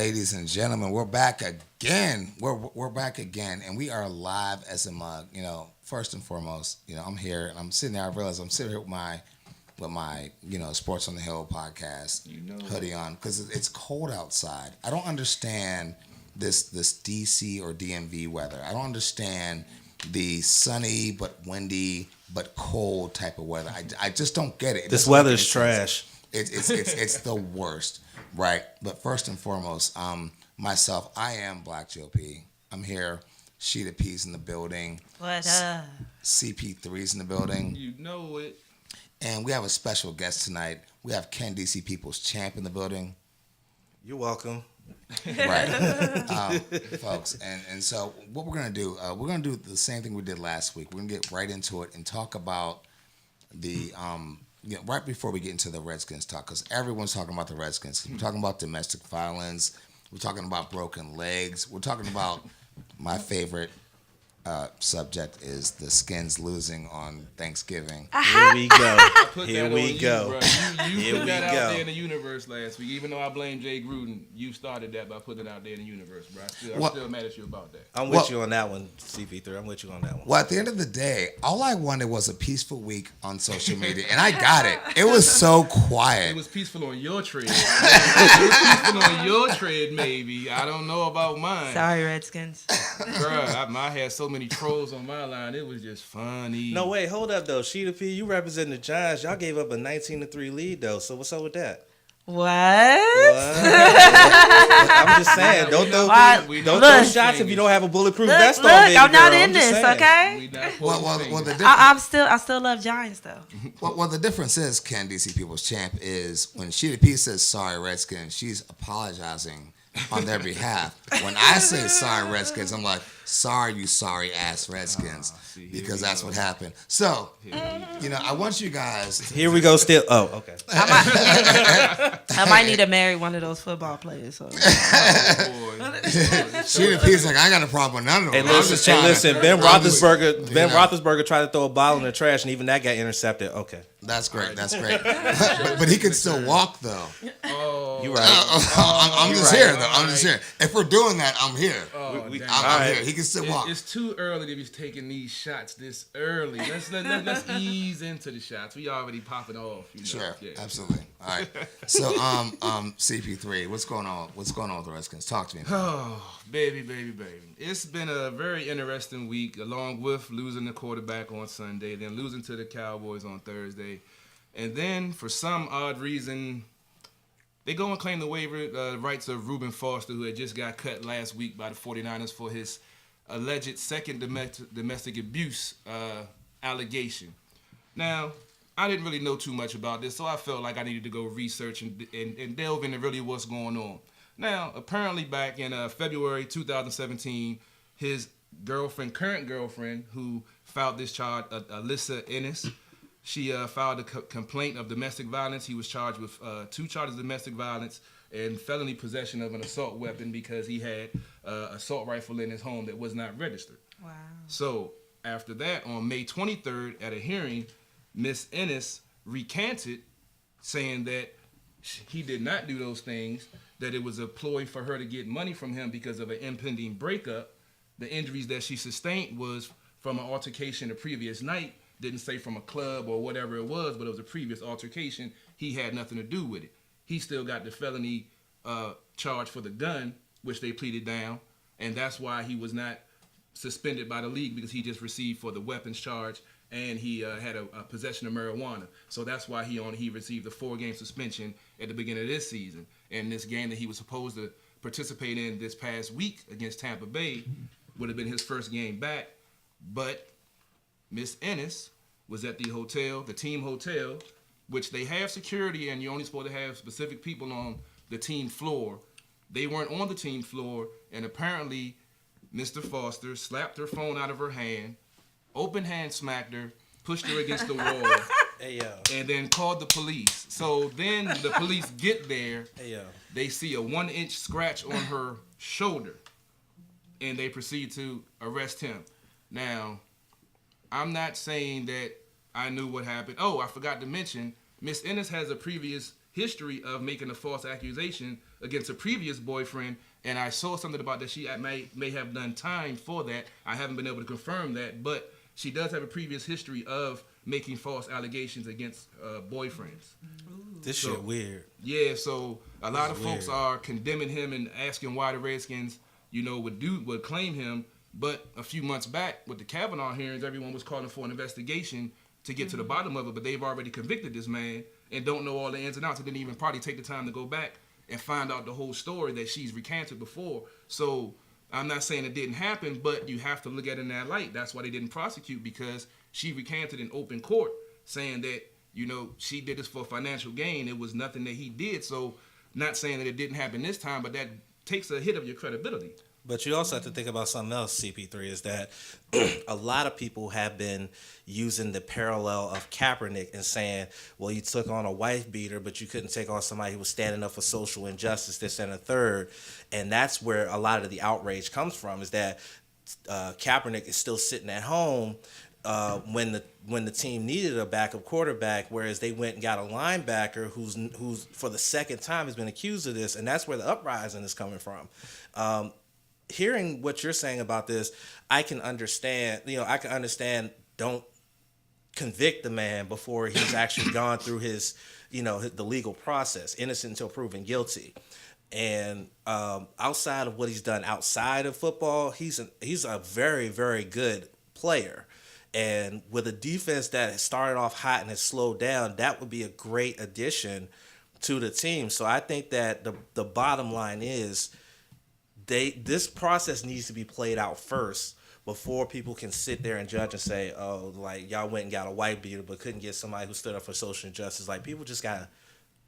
Ladies and gentlemen, we're back again. We're back again, and we are live as a mug. First and foremost, I'm here and I'm sitting there. I realize I'm sitting here with my Sports on the Hill podcast hoodie on because it's cold outside. I don't understand this DC or DMV weather. I don't understand the sunny but windy but cold type of weather. I just don't get it. This weather is trash. It's the worst. Right, but first and foremost, myself, I am Black GOP. I'm here. Sheeta P's in the building. What up? CP3's in the building. You know it. And we have a special guest tonight. We have Ken DC People's Champ in the building. You're welcome. Right, folks. And so what we're gonna do? We're gonna do the same thing we did last week. We're gonna get right into it and talk about the right before we get into the Redskins talk, because everyone's talking about the Redskins. We're talking about domestic violence. We're talking about broken legs. We're talking about my favorite subject is the Skins losing on Thanksgiving. Here we go. Here we go. You put that out go. there in the universe last week. Even though I blame Jay Gruden, you started that by putting it out there in the universe, bro. I'm still mad at you about that. I'm with you on that one, CP3. I'm with you on that one. Well, at the end of the day, all I wanted was a peaceful week on social media, and I got it. It was so quiet. It was peaceful on your tread. It was peaceful on your tread, maybe. I don't know about mine. Sorry, Redskins. Bruh, I had so many trolls on my line. It was just funny. No, wait, hold up, though. Sheeta P, you represent the Giants. Y'all gave up a 19-3 lead, though. So what's up with that? What? I'm just saying, don't throw shots if you don't have a bulletproof vest on. Look, baby I'm not girl. in this, okay? Well, the difference. I still love Giants though. Well, the difference is, Ken DC People's Champ, is when Sheeta P says sorry Redskins, she's apologizing on their behalf. When I say sorry Redskins, I'm like, sorry you sorry ass Redskins, because that's what happened. So, I want you guys. Here we go. Still. Oh, okay. I might need to marry one of those football players. So. Sheeta P's like, I got a problem with none of them. Hey, listen. Ben Roethlisberger tried to throw a ball in the trash, and even that got intercepted. Okay. That's great. But he can still walk though. Oh, you right. I'm just here though. I'm just here. If we're doing that, I'm here. I'm here. He can still walk. It's too early to be taking these shots this early. Let's ease into the shots. We already popping off. Sure, yeah. Absolutely. All right. So, CP3, what's going on? What's going on with the Redskins? Talk to me. Oh, baby. It's been a very interesting week, along with losing the quarterback on Sunday, then losing to the Cowboys on Thursday, and then for some odd reason, they go and claim the waiver rights of Reuben Foster, who had just got cut last week by the 49ers for his alleged second domestic abuse allegation. Now, I didn't really know too much about this, so I felt like I needed to go research and delve into really what's going on. Now, apparently back in February 2017, his current girlfriend, who filed this charge, Alyssa Ennis, she filed a complaint of domestic violence. He was charged with 2 charges of domestic violence and felony possession of an assault weapon because he had an assault rifle in his home that was not registered. Wow. So after that, on May 23rd at a hearing, Miss Ennis recanted, saying that he did not do those things, that it was a ploy for her to get money from him because of an impending breakup. The injuries that she sustained was from an altercation the previous night. Didn't say from a club or whatever it was, but it was a previous altercation. He had nothing to do with it. He still got the felony charge for the gun, which they pleaded down, and that's why he was not suspended by the league, because he just received for the weapons charge, and he had a possession of marijuana. So that's why he received a 4-game suspension at the beginning of this season. And this game that he was supposed to participate in this past week against Tampa Bay would have been his first game back, but Miss Ennis was at the hotel, the team hotel, which they have security, and you're only supposed to have specific people on the team floor. They weren't on the team floor, and apparently Mr. Foster slapped her phone out of her hand, open hand smacked her, pushed her against the wall, and then called the police. So then the police get there, they see a 1-inch scratch on her shoulder, and they proceed to arrest him. Now, I'm not saying that I knew what happened. Oh, I forgot to mention, Miss Ennis has a previous history of making a false accusation against a previous boyfriend, and I saw something about that she may have done time for that. I haven't been able to confirm that, but she does have a previous history of making false allegations against boyfriends. This shit weird. Yeah, so a lot of folks weird. are condemning him and asking why the Redskins, would claim him. But a few months back with the Kavanaugh hearings, everyone was calling for an investigation to get to the bottom of it. But they've already convicted this man and don't know all the ins and outs. And didn't even probably take the time to go back and find out the whole story that she's recanted before. So I'm not saying it didn't happen, but you have to look at it in that light. That's why they didn't prosecute, because she recanted in open court, saying that, she did this for financial gain. It was nothing that he did. So not saying that it didn't happen this time, but that takes a hit of your credibility. But you also have to think about something else, CP3, is that a lot of people have been using the parallel of Kaepernick and saying, well, you took on a wife beater, but you couldn't take on somebody who was standing up for social injustice, this and a third. And that's where a lot of the outrage comes from, is that Kaepernick is still sitting at home when the team needed a backup quarterback, whereas they went and got a linebacker who's for the second time has been accused of this, and that's where the uprising is coming from. Hearing what you're saying about this, I can understand. Don't convict the man before he's actually gone through his the legal process, innocent until proven guilty. And outside of what he's done outside of football, he's a very, very good player. And with a defense that has started off hot and has slowed down, that would be a great addition to the team. So I think that the bottom line is this process needs to be played out first before people can sit there and judge and say, oh, like, y'all went and got a white beater but couldn't get somebody who stood up for social injustice. Like, people just gotta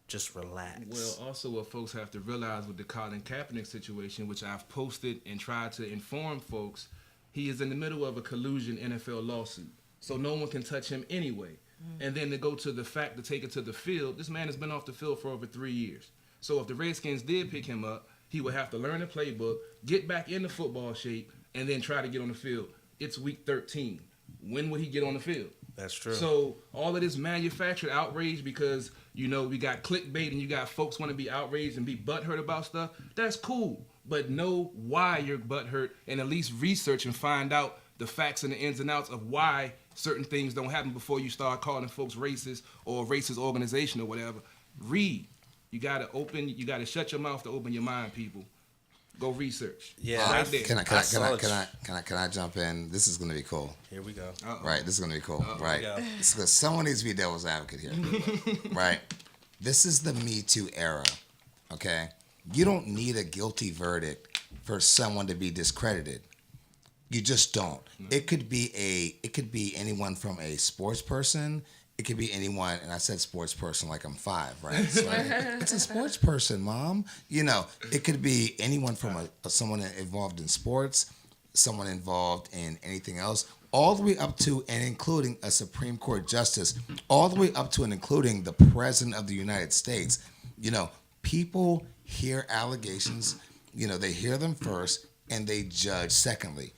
just relax. Well, also what folks have to realize with the Colin Kaepernick situation, which I've posted and tried to inform folks, he is in the middle of a collusion NFL lawsuit. So no one can touch him anyway. And then to go to the fact to take it to the field, this man has been off the field for over 3 years. So if the Redskins did pick him up, he would have to learn the playbook, get back into football shape, and then try to get on the field. It's week 13. When would he get on the field? That's true. So all of this manufactured outrage because, we got clickbait and you got folks want to be outraged and be butthurt about stuff, that's cool. But know why you're butthurt and at least research and find out the facts and the ins and outs of why certain things don't happen before you start calling folks racist or racist organization or whatever. Read. You gotta shut your mouth to open your mind, people. Go research. Yeah, right there. Can I jump in? This is gonna be cool. Here we go. Right, this is gonna be cool. Right, because someone needs to be devil's advocate here. Right, this is the Me Too era. Okay, you don't need a guilty verdict for someone to be discredited. You just don't. No. It could be anyone from a sports person. It could be anyone, and I said sports person like I'm 5, right? So it's a sports person, Mom. It could be anyone from someone involved in sports, someone involved in anything else, all the way up to and including a Supreme Court justice, all the way up to and including the President of the United States. People hear allegations, they hear them first, and they judge secondly.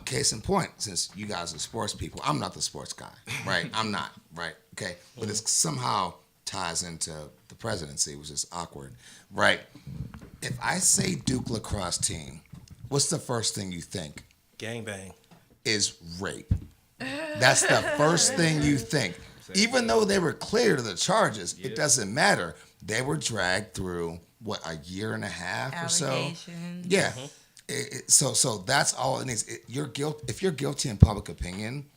Case in point, since you guys are sports people, I'm not the sports guy, right? I'm not, right? Okay, but it somehow ties into the presidency, which is awkward, right? If I say Duke lacrosse team, what's the first thing you think? Gangbang. Is rape. That's the first thing you think. Even though they were cleared of the charges, it doesn't matter. They were dragged through, a year and a half or so? Yeah. So that's all it needs. If you're guilty in public opinion,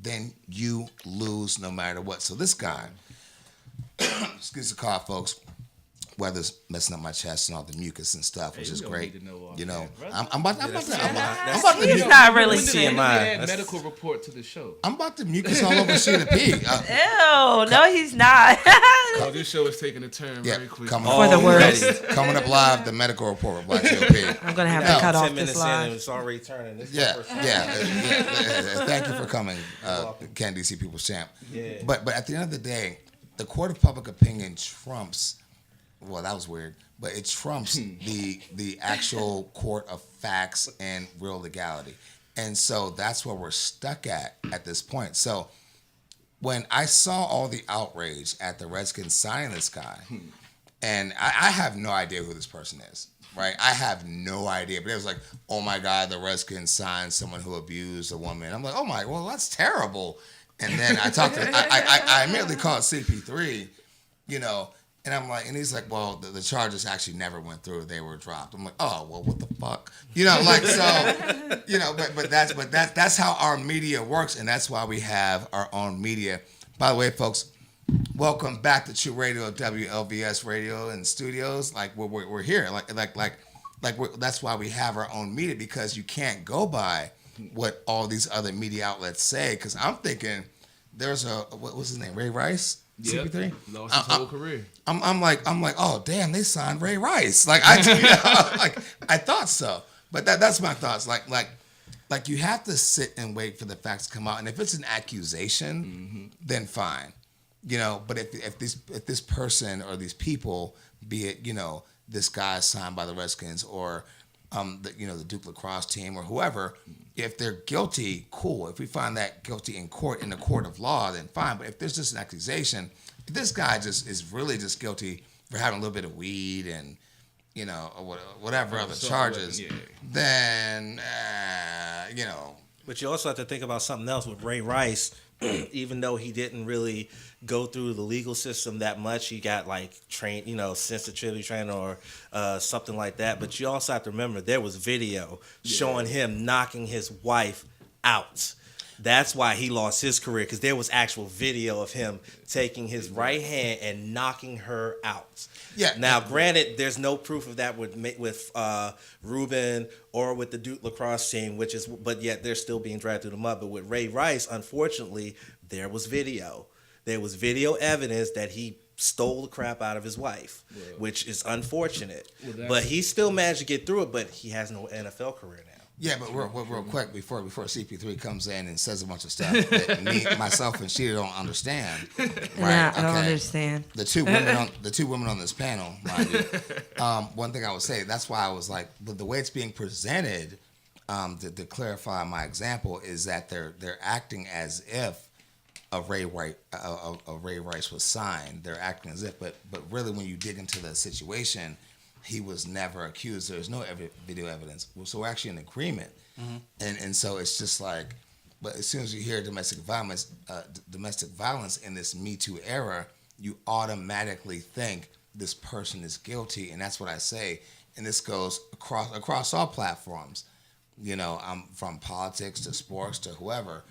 then you lose no matter what. So this guy, excuse the cough, folks. Weather's messing up my chest and all the mucus and stuff, which is great. I'm about to. He's not really TMI. Add medical report to the show. I'm about to mucus all over Sheeta P. Ew, no, he's not. This show is taking a turn very quickly. For the worst. Coming up live, the medical report with Black GOP. I'm gonna have to cut off 10 minutes this live. it's already turning. Thank you for coming, Can DC People's Champ. Yeah. But at the end of the day, the court of public opinion trumps. Well, that was weird, but it trumps the actual court of facts and real legality. And so that's where we're stuck at this point. So when I saw all the outrage at the Redskins signing this guy, and I have no idea who this person is, right? I have no idea. But it was like, oh my God, the Redskins signed someone who abused a woman. I'm like, oh my, well, that's terrible. And then I immediately called CP3, you know, and I'm like, and he's like, well, the charges actually never went through; they were dropped. I'm like, oh, well, what the fuck, you know, like so, you know, but that's how our media works, and that's why we have our own media. By the way, folks, welcome back to Tru Radio, WLVS Radio and Studios. Like we're here, that's why we have our own media, because you can't go by what all these other media outlets say. Because I'm thinking there's what was his name, Ray Rice. Yep. CP3? Lost his whole career. I'm like, oh damn, they signed Ray Rice. Like I thought so, but that's my thoughts. Like you have to sit and wait for the facts to come out, and if it's an accusation, then fine, you know. But if this person or these people, be it, you know, this guy signed by the Redskins or the Duke lacrosse team or whoever, if they're guilty, cool. If we find that guilty in the court of law, then fine. But if there's just an accusation, if this guy just is really just guilty for having a little bit of weed and, you know, or whatever other charges, then, you know. But you also have to think about something else with Ray Rice. Even though he didn't really go through the legal system that much, he got like trained, you know, sensitivity training or something like that. But you also have to remember there was video showing him knocking his wife out. That's why he lost his career, because there was actual video of him taking his right hand and knocking her out. Yeah. Now, granted, there's no proof of that with Ruben or with the Duke lacrosse team, but yet they're still being dragged through the mud. But with Ray Rice, unfortunately, there was video. There was video evidence that he stole the crap out of his wife, which is unfortunate. But he still managed to get through it, but he has no NFL career now. Yeah, but real quick before CP3 comes in and says a bunch of stuff that myself, and Sheeta don't understand. Right? Nah, I don't understand. The two women on this panel, mind you. One thing I would say, that's why I was like, the way it's being presented, to clarify my example, is that they're acting as if a Ray Rice was signed. They're acting as if, but really when you dig into the situation, he was never accused. There's no video evidence. So we're actually in agreement. And so it's just like, but as soon as you hear domestic violence in this Me Too era, you automatically think this person is guilty. And that's what I say. And this goes across all platforms, you know, from politics to sports to whoever.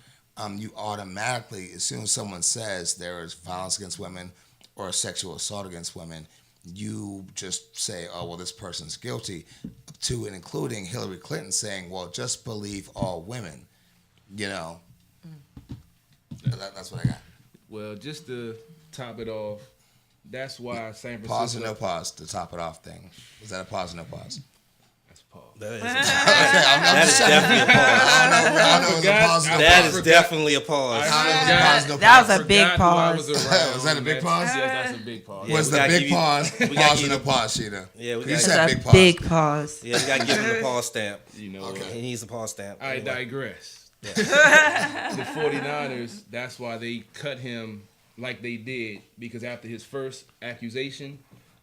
You automatically, as soon as someone says there is violence against women or sexual assault against women, you just say, oh, well, this person's guilty, to and including Hillary Clinton saying, well, just believe all women, you know. That's what I got. Well, just to top it off, that's why San Francisco... Pause or no pause to top it off thing. Was that a pause or no pause? That's a pause. That is definitely a pause. I know it was a pause or no That pause. is definitely a pause. That was a big pause. Was that a big pause? Yes, that's a big pause. Was the big pause pause or no pause, Sheeta? Yeah, You said big pause. Big pause. Yeah, we got to give him the pause stamp. You know, He needs a pause stamp. I Anyway. digress. The 49ers, that's why they cut him like they did, because after his first accusation,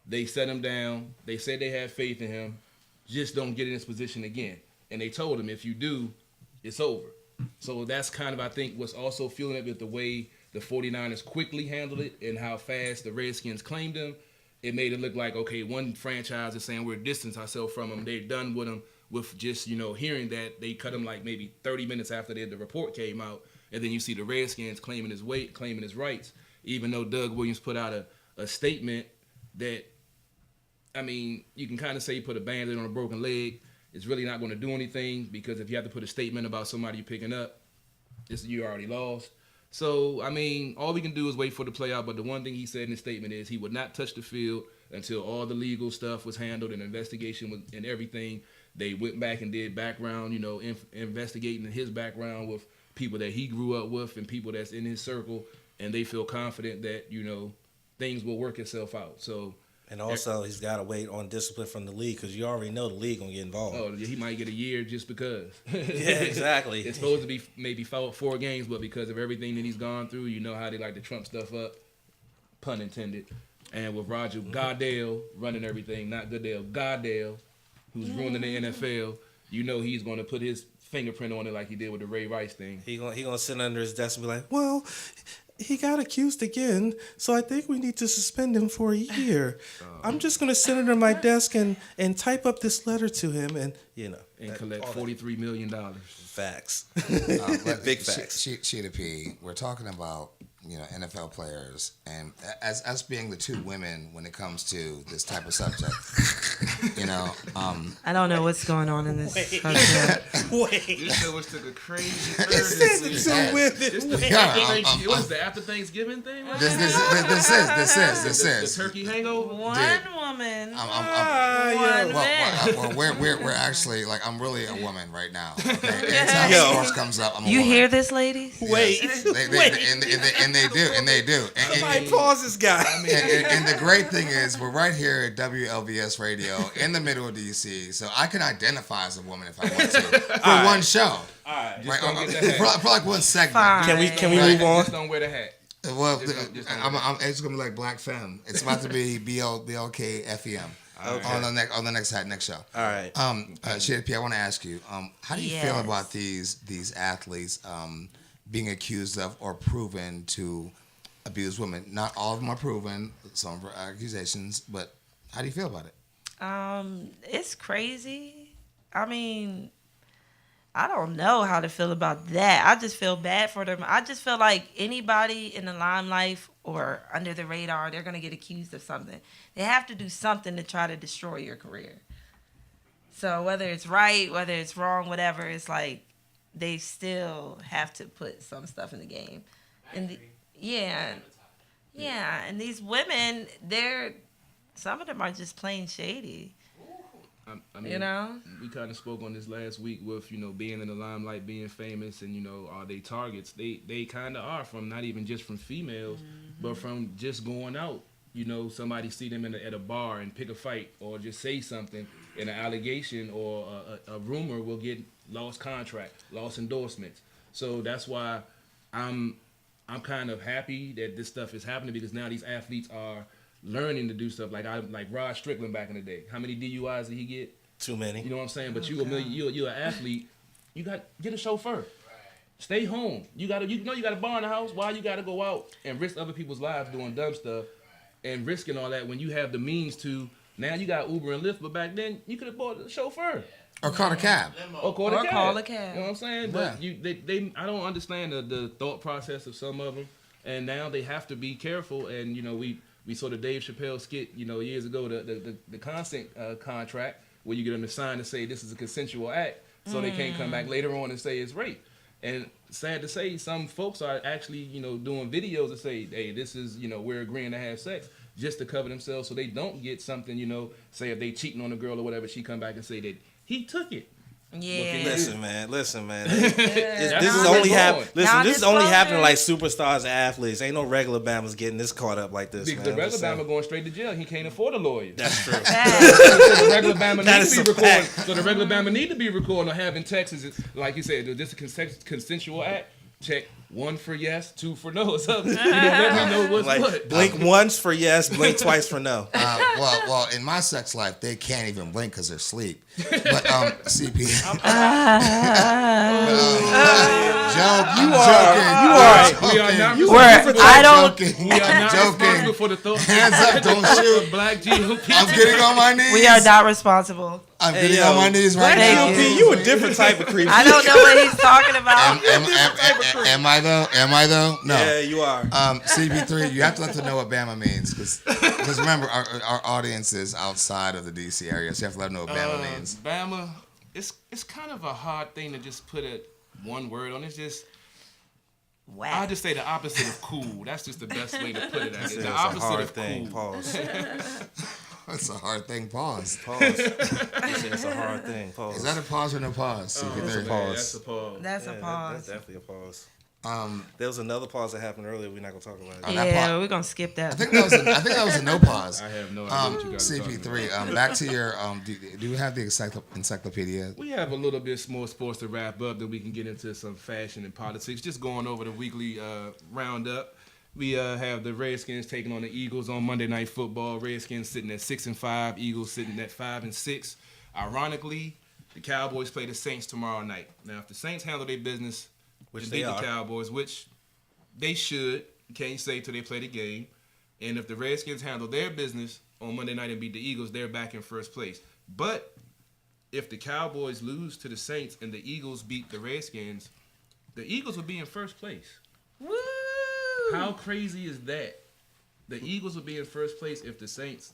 they set him down. They said they had faith in him. Just don't get in this position again. And they told him, if you do, it's over. So that's kind of, I think, what's also fueling it with the way the 49ers quickly handled it and how fast the Redskins claimed him. It made it look like, okay, one franchise is saying we're distancing ourselves from him. They're done with him, with just, you know, hearing that. They cut him like maybe 30 minutes after the report came out. And then you see the Redskins claiming his weight, claiming his rights, even though Doug Williams put out a statement that, I mean, you can kind of say put a Band-Aid on a broken leg. It's really not going to do anything, because if you have to put a statement about somebody you're picking up, you already lost. So, I mean, all we can do is wait for the play out. But the one thing he said in his statement is he would not touch the field until all the legal stuff was handled and investigation was, and everything. They went back and did background, you know, investigating his background with people that he grew up with and people that's in his circle, and they feel confident that, you know, things will work itself out. So, And also, he's got to wait on discipline from the league because you already know the league gonna get involved. Oh, he might get a year just because. Yeah, exactly. It's supposed to be maybe 4 games, but because of everything that he's gone through, you know how they like to trump stuff up, pun intended. And with Roger Goodell running everything, not Goodell, Goodell, who's ruining the NFL, you know he's going to put his fingerprint on it like he did with the Ray Rice thing. He gonna sit under his desk and be like, well, he got accused again, so I think we need to suspend him for a year. I'm just gonna sit under my desk and type up this letter to him, and And collect $43 million. Facts. Big facts. Sheeta P, we're talking about NFL players, and as us being the two women when it comes to this type of subject, I don't know what's going on in this subject. This show was took a crazy turn. What is the after Thanksgiving thing? This is the turkey hangover. One woman. We're actually like I'm really a woman right now. Okay? Anytime sports comes up, I'm a woman. Hear this, ladies? Wait. And they do. Somebody pause this guy. And the great thing is, we're right here at WLVS Radio in the middle of DC, so I can identify as a woman if I want to for one show. All right. For like one segment. Fine. Can we move on? Just don't wear the hat. Well, it's gonna be like Black Femme. It's about to be BLKFEM. Okay. On the next show. All right. Sheeta P, I want to ask you, how do you feel about these athletes being accused of or proven to abuse women? Not all of them are proven, some are accusations, but how do you feel about it? It's crazy. I mean, I don't know how to feel about that. I just feel bad for them. I just feel like anybody in the limelight or under the radar, they're going to get accused of something. They have to do something to try to destroy your career. So whether it's right, whether it's wrong, whatever, it's like they still have to put some stuff in the game. And and these women, some of them are just plain shady. I mean, we kind of spoke on this last week with, being in the limelight, being famous, and, are they targets? They kind of are, from not even just from females, but from just going out. Somebody see them at a bar and pick a fight or just say something, and an allegation or a rumor will get lost contract, lost endorsements. So that's why I'm kind of happy that this stuff is happening, because now these athletes are learning to do stuff like Rod Strickland back in the day. How many DUIs did he get? Too many. You know what I'm saying? But you're an athlete. You got get a chauffeur. Right. Stay home. You got a bar in the house. Why you got to go out and risk other people's lives doing dumb stuff and risking all that when you have the means to? Now you got Uber and Lyft, but back then you could have bought a chauffeur. Or call a cab. Or call a cab. You know what I'm saying? But I don't understand the thought process of some of them, and now they have to be careful. And we saw the Dave Chappelle skit, years ago, the consent contract, where you get them to sign to say this is a consensual act, so they can't come back later on and say it's rape. And sad to say, some folks are actually, doing videos that say, hey, this is, we're agreeing to have sex, just to cover themselves so they don't get something, say if they cheating on a girl or whatever, she come back and say that he took it. Yeah. Listen, man. This is only happening. This is only happening like superstars and athletes. Ain't no regular Bama's getting this caught up like this. Because the regular Bama going straight to jail. He can't afford a lawyer. That's true. So the regular Bama need to be recording. So the regular Bama need to be recording or having texts. Like you said, just a consensual act. Check 1 for yes, 2 for no. So let me know what's what. Blink once for yes, blink twice for no. Well, in my sex life, they can't even blink because they're asleep. But CP, responsible for the thought. Hands up, don't shoot. Black GOP. I'm getting on my knees. We are not responsible. I'm getting on my knees right now. You a different type of creep. I don't know what he's talking about. Am I though? No. Yeah, you are. CP3, you have to let them know what Bama means, because remember our audience is outside of the DC area, so you have to let them know what Bama means. Bama, it's kind of a hard thing to just put one word on. It's just. Wow. I'll just say the opposite of cool. That's just the best way to put it. The opposite of thing. Cool. Pause. It's a hard thing. Pause. It's a hard thing. Pause. Is that a pause or no pause? That's a pause. That's a pause. That's definitely a pause. There was another pause that happened earlier. We're not gonna talk about it. Yeah, we're gonna skip that. I think that was a no pause. I have no idea what you guys are talking CP3. about. Back to your. Do you have the encyclopedia? We have a little bit more sports to wrap up, that we can get into some fashion and politics. Just going over the weekly roundup. We have the Redskins taking on the Eagles on Monday Night Football. Redskins sitting at 6-5. Eagles sitting at 5-6. Ironically, the Cowboys play the Saints tomorrow night. Now, if the Saints handle their business, Which and they beat are. the Cowboys, which they should, can't say till they play the game. And if the Redskins handle their business on Monday night and beat the Eagles, they're back in first place. But if the Cowboys lose to the Saints and the Eagles beat the Redskins, the Eagles would be in first place. Woo! How crazy is that? The Eagles would be in first place if the Saints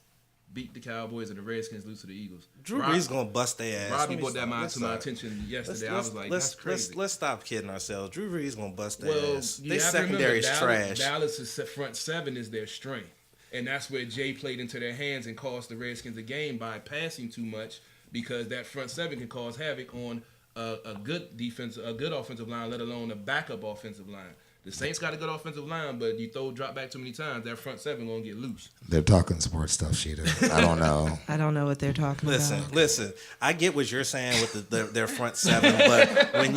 beat the Cowboys and the Redskins lose to the Eagles. Drew Brees gonna bust their ass. Robbie Let me brought that stop. mind Let's to my stop. attention yesterday. I Let's- was like, let's- that's crazy. Let's stop kidding ourselves. Drew Brees gonna bust their Well, ass. you They have to remember, secondary is trash. Dallas' front seven is their strength. And that's where Jay played into their hands and cost the Redskins a game by passing too much, because that front seven can cause havoc on a good defense, a good offensive line, let alone a backup offensive line. The Saints got a good offensive line, but you drop back too many times, that front seven gonna get loose. They're talking sports stuff, Sheeta. I don't know. I don't know what they're talking about. Listen. I get what you're saying with their front seven, but when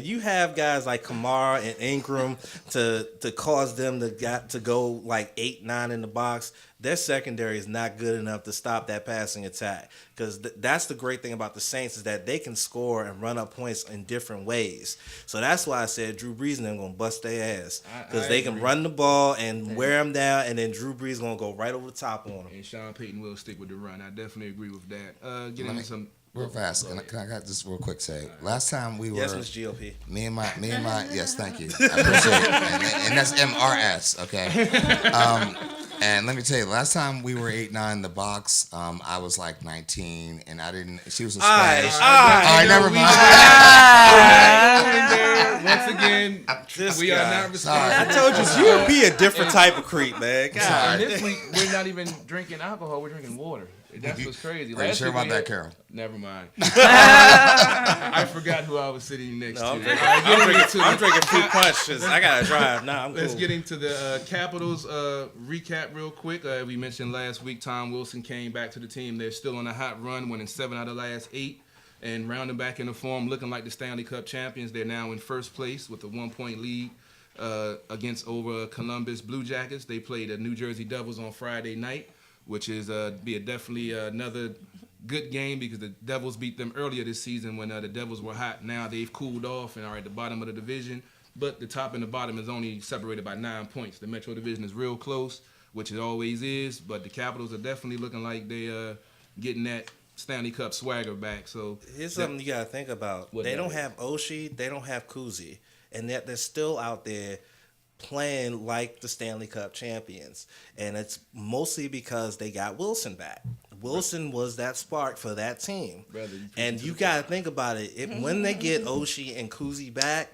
you have guys like Kamara and Ingram to cause them to go like 8-9 in the box, their secondary is not good enough to stop that passing attack. Because that's the great thing about the Saints, is that they can score and run up points in different ways. So that's why I said Drew Brees and them gonna bust their ass, because they can agree. run the ball and wear them down, and then Drew Brees gonna go right over the top on them. And Sean Payton will stick with the run. I definitely agree with that. Get Let into me- some. Real fast. Can I just real quick say? Last time we were. Yes, Miss GOP. Me and my. Yes, thank you. I appreciate it. And that's MRS. Okay. And let me tell you, last time we were 8-9 in the box, I was like 19, and I didn't. She was a Spanish. All right, never mind. Once again, This we guy. are not responsible. I told you, you would be a different type of creep, man. God. And this week, we're not even drinking alcohol. We're drinking water. That's what's crazy. Are you Last sure week about we that, had- Carol? Never mind. I forgot who I was sitting next No, to. I'm drinking fruit punch because I gotta drive. Nah, I'm cool. Let's get into the Capitals recap real quick. We mentioned last week Tom Wilson came back to the team. They're still on a hot run, winning 7 out of the last 8, and rounding back into form, looking like the Stanley Cup champions. They're now in first place with a 1-point lead against over Columbus Blue Jackets. They played the New Jersey Devils on Friday night, which is definitely another good game, because the Devils beat them earlier this season when the Devils were hot. Now they've cooled off and are at the bottom of the division. But the top and the bottom is only separated by 9 points. The Metro Division is real close, which it always is. But the Capitals are definitely looking like they getting that Stanley Cup swagger back. So Here's something you gotta think about. What They that don't is? have Oshie, they don't have Kuzi, and they're still out there playing like the Stanley Cup champions. And it's mostly because they got Wilson back. Wilson was that spark for that team. Brother, you And you got to think about it. When they get Oshie and Kuzi back,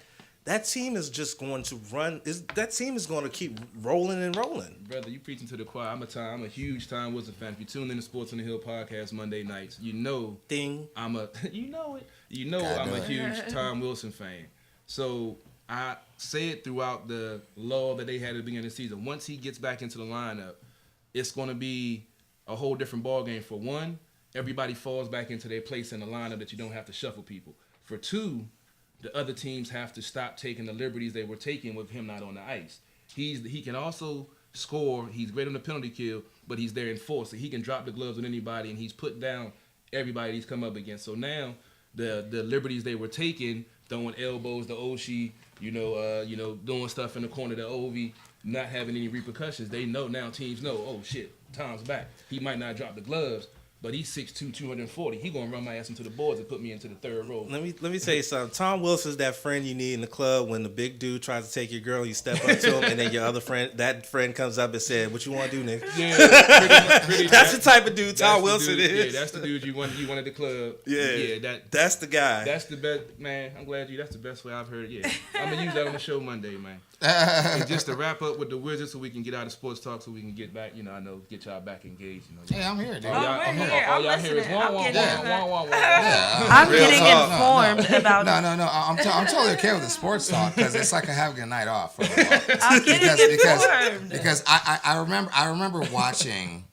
that team is just going to run. That team is going to keep rolling and rolling. Brother, you preaching to the choir. I'm a huge Tom Wilson fan. If you tune in to Sports on the Hill podcast Monday nights, you know Ding. you know Gotta I'm do a it. huge Tom Wilson fan. So I say it throughout the lull that they had at the beginning of the season. Once he gets back into the lineup, it's going to be a whole different ballgame. For one, everybody falls back into their place in the lineup that you don't have to shuffle people. For two, the other teams have to stop taking the liberties they were taking with him not on the ice. He can also score. He's great on the penalty kill, but he's there in force. So he can drop the gloves on anybody, and he's put down everybody he's come up against. So now the liberties they were taking, throwing elbows to Oshie, doing stuff in the corner to Ovi, not having any repercussions. They know now. Teams know. Oh shit, Tom's back. He might not drop the gloves, but he's 6'2", 240. He gonna run my ass into the boards and put me into the third row. Let me tell you something. Tom Wilson's that friend you need in the club when the big dude tries to take your girl. You step up to him, and then your other friend, that friend comes up and says, "What you want to do, nigga?" Yeah, pretty That's the type of dude that's Tom the Wilson dude- is. Yeah, that's the dude you wanted the club. Yeah, that's the guy. That's the best, man. I'm glad that's the best way I've heard. Yeah, I'm gonna use that on the show Monday, man. And just to wrap up with the Wizards, so we can get out of sports talk, so we can get back. I know get y'all back engaged. Yeah, I'm here, dude. I'm here. here. All I'm y'all hear is listening. wah, I'm wah, getting wah, wah, wah, wah. Yeah, I'm Real getting talk. informed about. No. I'm totally okay with the sports talk because it's like having a night off. For a I'm getting informed. because I remember watching.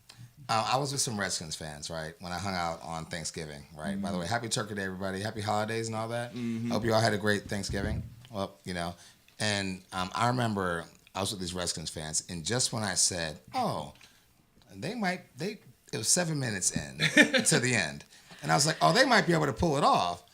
I was with some Redskins fans, right, when I hung out on Thanksgiving, right? Mm-hmm. By the way, happy Turkey Day, everybody. Happy holidays and all that. Mm-hmm. Hope you all had a great Thanksgiving. Well, and I remember I was with these Redskins fans, and just when I said, "Oh, it was 7 minutes in to the end," and I was like, "Oh, they might be able to pull it off,"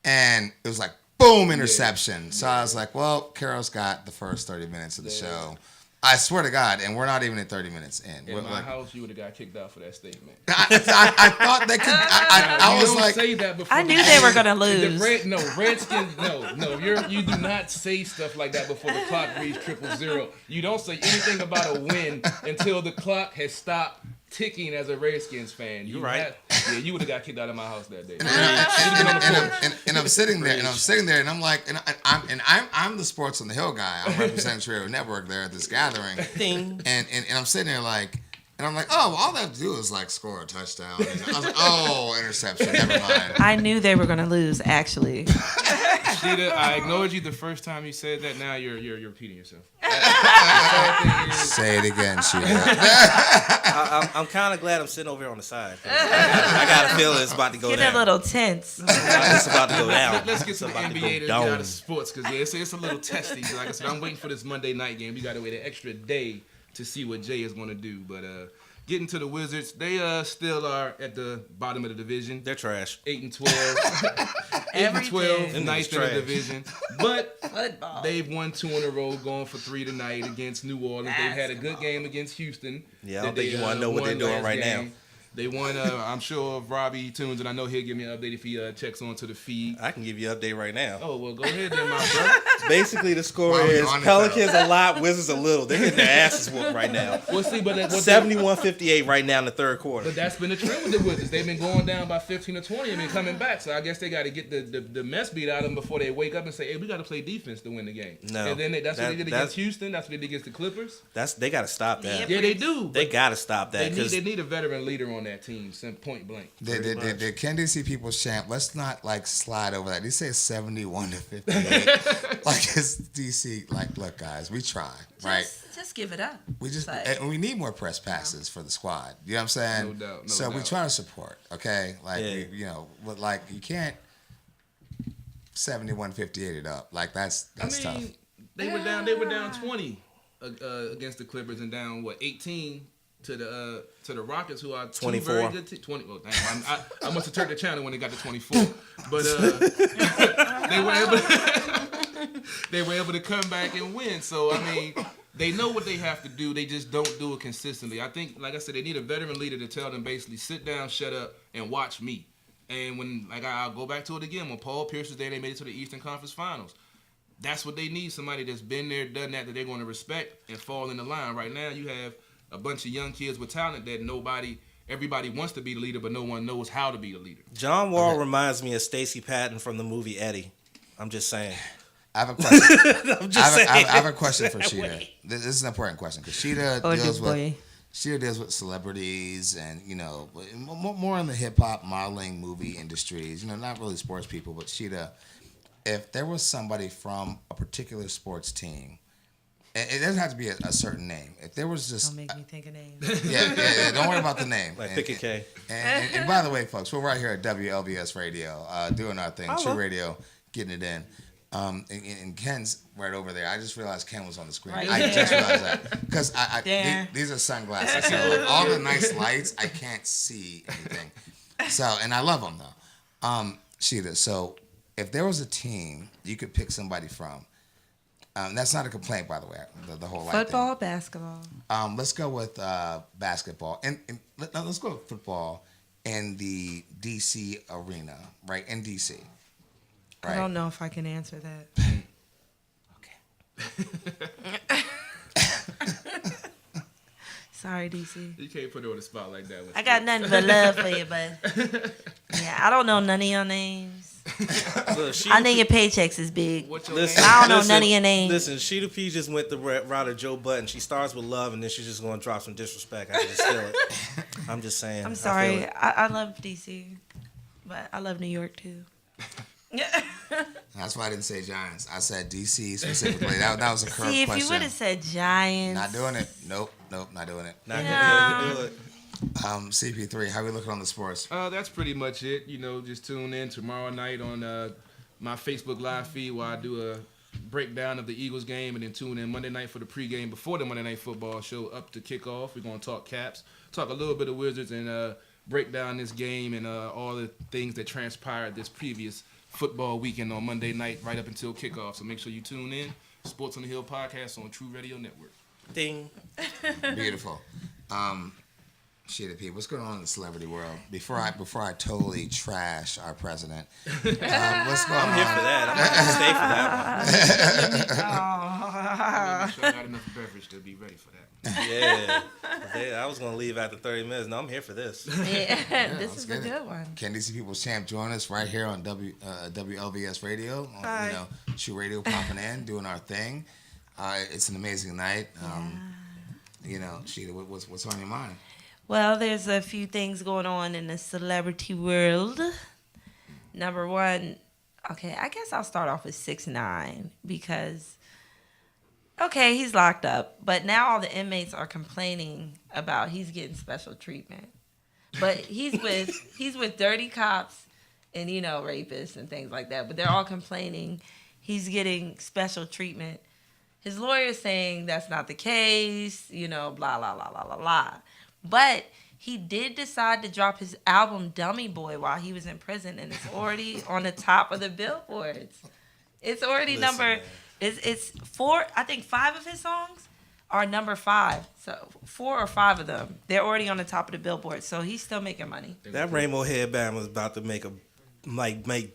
and it was like, boom, interception. So I was like, "Well, Carol's got the first 30 minutes of the show." I swear to God, and we're not even at 30 minutes in. In We're my like, house, you would have got kicked out for that statement. I thought they could. I You was don't like, say that before. I knew they were gonna lose. Redskins. No. You do not say stuff like that before the clock reads 000. You don't say anything about a win until the clock has stopped ticking. As a Redskins fan, You're right. You would have got kicked out of my house that day. and I'm sitting there, and I'm like, I'm the Sports on the Hill guy. I'm representing Tru Radio Network there at this gathering, Ding. and I'm sitting there like. And I'm like, oh, all they have to do is like score a touchdown. And I was like, oh, interception, never mind. I knew they were gonna lose. Actually, Sheeta, I ignored you the first time you said that. Now you're repeating yourself. Say it again, Sheeta. I'm kind of glad I'm sitting over here on the side. I got a feeling it's about to go get down. a little tense. It's about to go down. Let's get some It's about to NBA to go get out down. of sports because it's a little testy. Like I said, I'm waiting for this Monday night game. We got to wait an extra day to see what Jay is going to do. But getting to the Wizards, they still are at the bottom of the division. They're trash. 8-12. 8-12, Everything. ninth in the Trash. division. But Football. they've won 2 in a row, going for 3 tonight against New Orleans. They've had a good Basketball. game against Houston. Yeah, I that don't think you wanna know what won they're doing last right now. game. They won, I'm sure, of Robbie Tunes, and I know he'll give me an update if he checks onto the feed. I can give you an update right now. Oh, well, go ahead then, my brother. Basically, the score While we're is on it, Pelicans a lot, Wizards a little. They're getting their asses whooped right now. Well, see, but 71-58 right now in the third quarter. But that's been the trend with the Wizards. They've been going down by 15 or 20 and been coming back. So I guess they got to get the mess beat out of them before they wake up and say, hey, we got to play defense to win the game. No. And then that's what they did against Houston. That's what they did against the Clippers. They got to stop that. Yeah, they do. They got to stop that. They need a veteran leader on that team, point blank. The Can DC people chant, let's not like slide over that. They say 71-58. Like it's DC. Like, look, guys, we try, right? Just give it up. We just Like, and we need more press passes for the squad. You know what I'm saying? No doubt, no so we doubt. try to support, okay? Like Yeah. but like you can't 71-58 it up. Like that's tough. They were down 20 against the Clippers and down 18 to the Rockets, who are 24. very good 20. Well, damn, I must have turned the channel when they got to 24. But they were able to come back and win. So I mean, they know what they have to do. They just don't do it consistently. I think, like I said, they need a veteran leader to tell them basically, sit down, shut up, and watch me. And when, like, I'll go back to it again. When Paul Pierce was there, they made it to the Eastern Conference Finals. That's what they need, somebody that's been there, done that they're going to respect and fall in the line. Right now, you have a bunch of young kids with talent that everybody wants to be the leader, but no one knows how to be the leader. John Wall reminds me of Stacey Patton from the movie Eddie. I'm just saying. I have a question. I'm just saying. I have a question for That Sheeta. way. This is an important question because Sheeta deals with celebrities and more in the hip hop modeling movie industries. Not really sports people, but Sheeta. If there was somebody from a particular sports team, it doesn't have to be a certain name. If there was just Don't make me think of names. yeah, don't worry about the name. Like pick a K. And by the way, folks, we're right here at WLVS Radio, doing our thing, Tru Radio, getting it in. And Ken's right over there. I just realized Ken was on the screen. Right I there. just realized that because There. these are sunglasses. So like, all the nice lights, I can't see anything. So, and I love them though. Sheeta, so if there was a team you could pick somebody from, that's not a complaint, by the way. The whole light Football, basketball. thing. Let's go with basketball, and let's go with football in the DC arena, right? In DC. Right. I don't know if I can answer that. Okay. Sorry, DC. You can't put her on the spot like that. I got nothing but love for you, but yeah, I don't know none of your names. Look, I think your paychecks is big. What's your Listen, name? I don't know none of your names. Listen, Sheeta P just went the route of Joe Budden. She starts with love, and then she's just going to drop some disrespect. I can just feel it. I'm just saying. I'm I feel sorry. it. I love DC, but I love New York too. That's why I didn't say Giants. I said DC specifically. That was a curve See, if question. you would have said Giants, Not doing it. Nope, not doing it. Not Yeah. gonna do it. CP3, how we looking on the sports? That's pretty much it. You know, just tune in tomorrow night on my Facebook live feed where I do a breakdown of the Eagles game, and then tune in Monday night for the pregame before the Monday Night Football show up to kickoff. We're going to talk Caps, talk a little bit of Wizards, and break down this game and all the things that transpired this previous football weekend on Monday night right up until kickoff. So make sure you tune in. Sports on the Hill podcast on Tru Radio Network. Ding. Beautiful. Shit, P, what's going on in the celebrity world? Before I totally trash our president, what's going I'm on? here for that. I'm going to stay for that I'm sure I got enough beverage to be ready for that. one. Yeah. I was going to leave after 30 minutes. No, I'm here for this. yeah, this let's is a get it. good one. Can DC People's Champ join us right here on WLVS Radio? Hi. True Radio popping in, doing our thing. It's an amazing night. Sheeta, what's on your mind? Well, there's a few things going on in the celebrity world. Number one, okay, I guess I'll start off with 6ix9ine because, okay, he's locked up, but now all the inmates are complaining about he's getting special treatment. But he's with dirty cops and, rapists and things like that, but they're all complaining he's getting special treatment. His lawyer's saying that's not the case, blah, blah, blah, blah, blah, blah. But he did decide to drop his album Dummy Boy while he was in prison, and it's already on the top of the billboards. It's already it's 4, I think 5 of his songs are number 5. So 4 or 5 of them, they're already on the top of the billboard. So he's still making money. That rainbow headband was about to make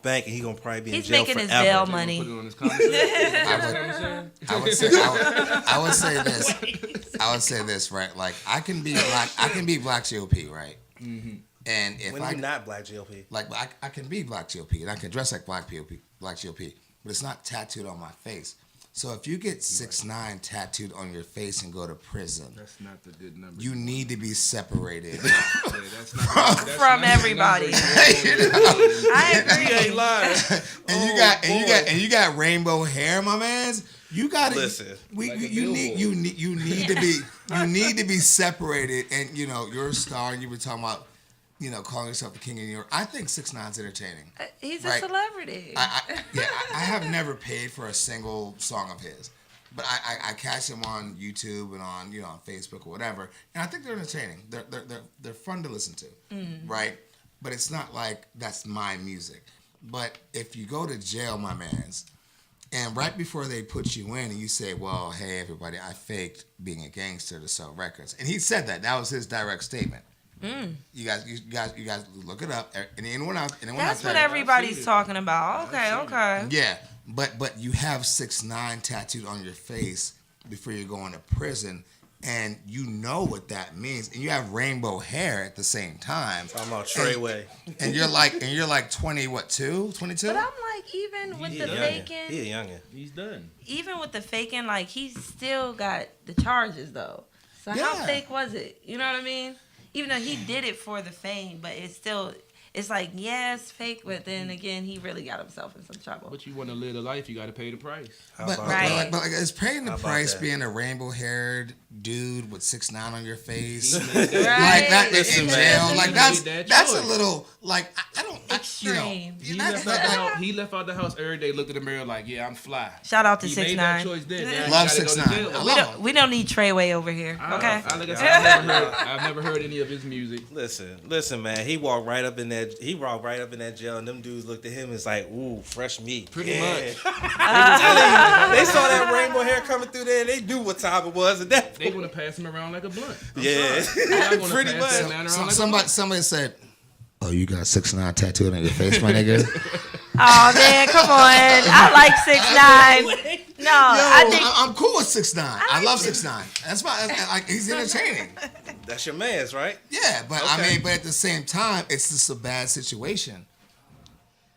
bank, and he gonna probably be in He's jail making his forever. bail Put money. it on his commissary. I would say this. I would say this, right? Like I can be Black GOP, right? Mm-hmm. And if When you're not Black GOP, like I can be Black GOP and I can dress like Black GOP, but it's not tattooed on my face. So if you get 6ix9ine tattooed on your face and go to prison, That's not the good number. you need to be separated. From everybody. I agree. he ain't lying. And you got rainbow hair, my man's. You got to Listen. You need to be separated. And you're a star, and you were talking about calling yourself the king of New York. I think 6ix9ine's entertaining. He's a Right. celebrity. I have never paid for a single song of his, but I catch him on YouTube and on on Facebook or whatever, and I think they're entertaining. They're fun to listen to, right? But it's not like that's my music. But if you go to jail, my man's, and right before they put you in, and you say, "Well, hey everybody, I faked being a gangster to sell records," and he said that was his direct statement. You guys look it up. And anyone out That's there, what everybody's talking about. Okay. Yeah, but you have 6ix9ine tattooed on your face before you're going to prison, and you know what that means, and you have rainbow hair at the same time. I'm on Treyway. And you're like 22? But I'm like, even with the faking, He a youngin'. He's done. even with the faking, like he's still got the charges though. So how Yeah. fake was it? You know what I mean? Even though he did it for the fame, but it's like, yeah, it's fake, but then again, he really got himself in some trouble. But you want to live the life, you got to pay the price. But Right. like, is paying the How about price that? being a rainbow-haired dude with 6ix9ine on your face? Right. Like that Listen, in man. jail? Like He that's made that that's a choice. little like I don't Extreme. He that's left, out the not- house, he left out the house every day, looked in the mirror like, yeah, I'm fly. Shout out to He made that 6ix9ine. choice then. Now he Love gotta go to 6ix9ine. jail. I love him. We don't need Treyway over here. Okay. Like I said, I've never heard any of his music. Listen, man. He walked right up in that jail, and them dudes looked at him and was like, "Ooh, fresh meat." Pretty much. I'm telling you, they saw that rainbow hair coming through there, and they knew what time it was at that They point. want to pass him around like a blunt. I'm Yeah. sorry. Y'all gonna Pretty pass much. that man around like a blunt. Somebody said, "Oh, you got 6ix9ine tattooed on your face, my nigga." Oh man, come on! I like 6ix9ine. No, I think I'm cool with 6ix9ine. I love 6ix9ine. That's why like he's entertaining. That's your man's, right? Yeah, but Okay. but at the same time, it's just a bad situation.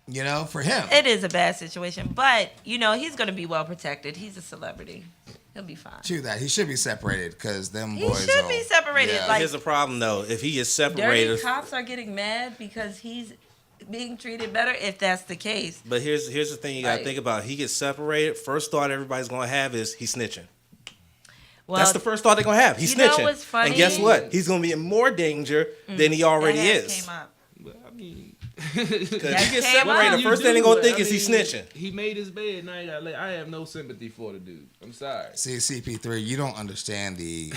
For him. It is a bad situation, but he's gonna be well protected. He's a celebrity. He'll be fine. True that. He should be separated because them He boys. should be separated. Yeah. Like, Here's the problem, though. If he is dirty separated, cops are getting mad because he's being treated better. If that's the case, but here's the thing you gotta Like- think about. He gets separated. First thought everybody's gonna have is he's snitching. well, That's the first thought they're gonna have. He's you know snitching. what's funny? And guess what? He's gonna be in more danger than he already that is. came up. Well, I mean, Because he That gets came separated. up. The first thing they're gonna think is he's snitching. He made his bed. Now he got I have no sympathy for the dude. I'm sorry. See, CP3, you don't understand the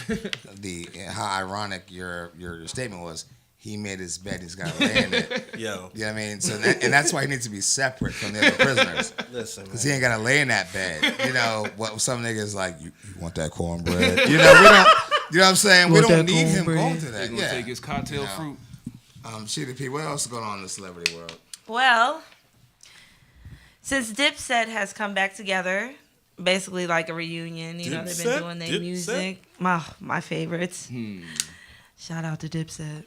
how ironic your statement was. He made his bed. He's got to lay in it. Yo, You know what I mean? So that's why he needs to be separate from the other prisoners. listen, Because man. he ain't got to lay in that bed. What some niggas like, you want that cornbread? We don't. You know what I'm saying? We don't need him going through He's that. gonna Yeah. take his cocktail fruit. CDP, what else is going on in the celebrity world? Well, since Dipset has come back together, basically like a reunion. They've been Dipset? doing their Dipset? music. My favorites. Shout out to Dipset.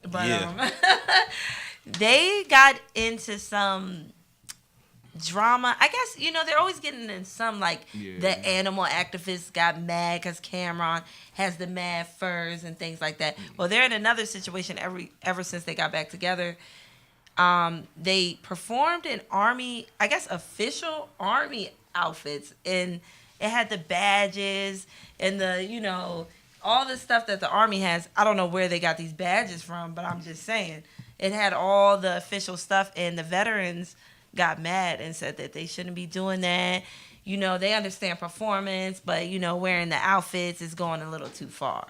But Yeah. they got into some drama. I guess, they're always getting in some, like, Yeah. the animal activists got mad because Cameron has the mad furs and things like that. Well, they're in another situation ever since they got back together. They performed in official Army outfits, and it had the badges and the, all the stuff that the Army has. I don't know where they got these badges from, but I'm just saying. It had all the official stuff, and the veterans got mad and said that they shouldn't be doing that. They understand performance, but, wearing the outfits is going a little too far.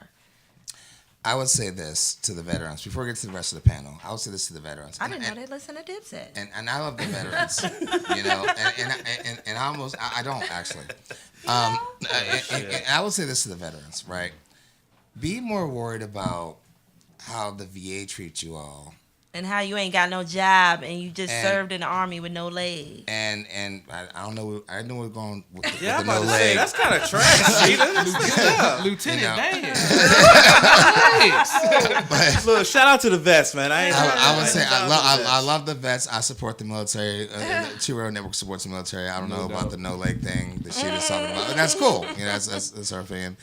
I would say this to the veterans before we get to the rest of the panel. I would say this to the veterans. I didn't know they listen to Dipset. And I love the veterans, and I don't actually. And I would say this to the veterans, right? Be more worried about how the VA treats you all, And how you ain't got no job and you just served in the Army with no leg. and I don't know. I know we're going with Yeah, the I'm about no to say leg. that's kind of trash, Steven. Lieutenant Dan. Look, shout out to the vets, man. I would say shout out to the I vets. love the vets. I support the military. The Tru Radio Network supports the military. I don't know about the no leg thing that she is talking about, and that's cool. That's her opinion.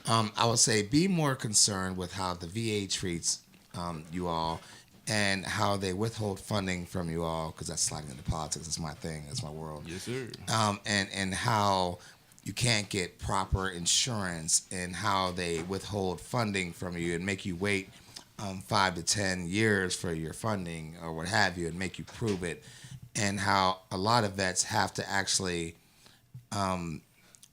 I would say be more concerned with how the VA treats you all and how they withhold funding from you all, because that's sliding into politics. It's my thing. It's my world. Yes, sir. And how you can't get proper insurance, and how they withhold funding from you and make you wait 5 to 10 years for your funding or what have you, and make you prove it, and how a lot of vets have to actually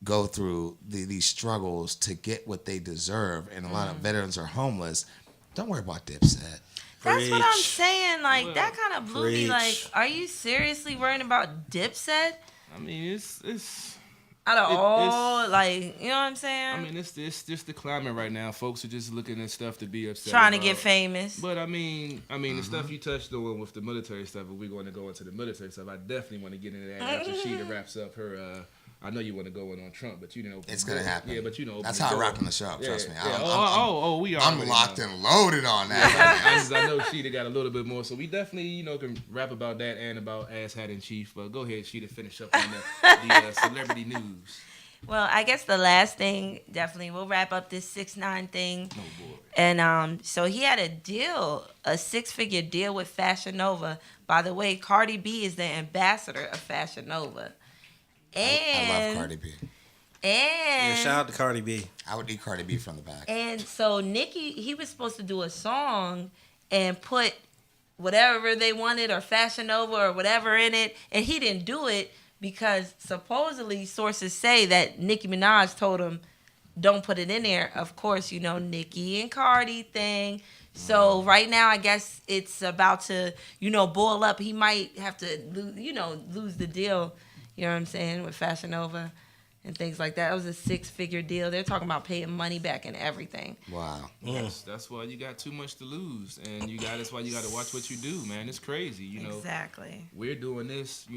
go through these struggles to get what they deserve, and a lot of veterans are homeless. Don't worry about Dipset. That's what I'm Preach. saying. Like, that kind of blew me. Like, Preach. are you seriously worrying about Dipset? I mean, it's. Out of It- all, like, you know what I'm saying? I mean, it's just the climate right now. Folks are just looking at stuff to be upset. Trying to about. get famous. But I mean, the stuff you touched on with the military stuff. If we're going to go into the military stuff, I definitely want to get into that after Sheeta wraps up her. I know you want to go in on Trump, but It's gonna happen. Yeah, but That's how I rock on the show. Trust me. Yeah. We are. I'm locked and loaded on that. I know Sheeta got a little bit more, so we definitely, can rap about that and about Ass Hat in Chief. But go ahead, Sheeta, finish up on the celebrity news. Well, I guess the last thing, definitely, we'll wrap up this 6ix9ine thing. Oh boy. And so he had a 6-figure deal with Fashion Nova. By the way, Cardi B is the ambassador of Fashion Nova. And I love Cardi B. And Yeah, shout out to Cardi B. I would eat Cardi B from the back. And so Nicki, he was supposed to do a song and put whatever they wanted or Fashion Nova or whatever in it, and he didn't do it because supposedly sources say that Nicki Minaj told him, don't put it in there. Of course, Nicki and Cardi thing. So right now, I guess it's about to, boil up. He might have to, lose the deal. You know what I'm saying, with Fashion Nova and things like that. It was a 6-figure deal. They're talking about paying money back and everything. Wow. That's why you got too much to lose, and that's why you got to watch what you do, man. It's crazy, Exactly. We're doing this,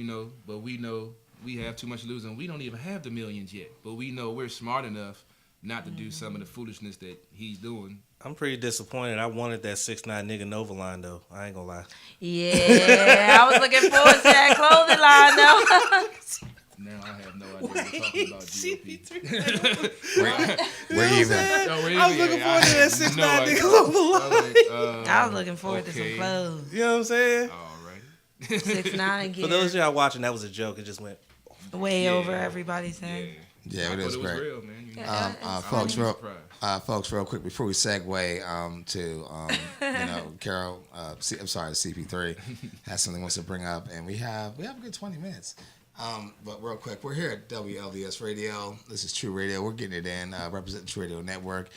but we know we have too much to lose, and we don't even have the millions yet. But we know we're smart enough not to do some of the foolishness that he's doing. I'm pretty disappointed. I wanted that 6ix9ine nigga Nova line though. I ain't gonna lie. Yeah, I was looking forward to that clothing line though. Now I have no idea what we're talking about GOP. We're even. I was looking forward to that 6ix9ine nigga Nova line. I was looking forward to some clothes. You know what I'm saying? All right. 6ix9ine For those of y'all watching, that was a joke. It just went way over everybody's head. Yeah, it is But it was great. real, man. You know, Folks, real quick before we segue to Carol, I'm sorry, CP3 has something he wants to bring up, and we have a good 20 minutes. But real quick, we're here at WLVS Radio. This is Tru Radio. We're getting it in, representing Tru Radio Network.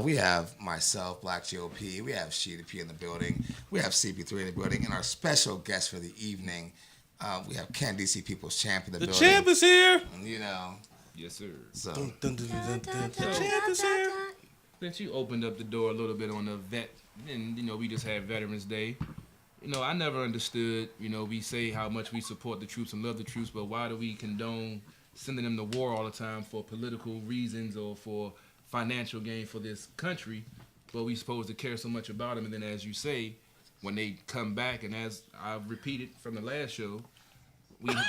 We have myself, Black GOP. We have Sheeta P in the building. We have CP3 in the building, and our special guest for the evening, we have Ken DC People's Champ in the building. the champ is here. You know. yes, sir. So The champ is here. Since you opened up the door a little bit on the vet, and we just had Veterans Day. I never understood. We say how much we support the troops and love the troops, but why do we condone sending them to war all the time for political reasons or for financial gain for this country? But we supposed to care so much about them, and then as you say, when they come back, and as I've repeated from the last show,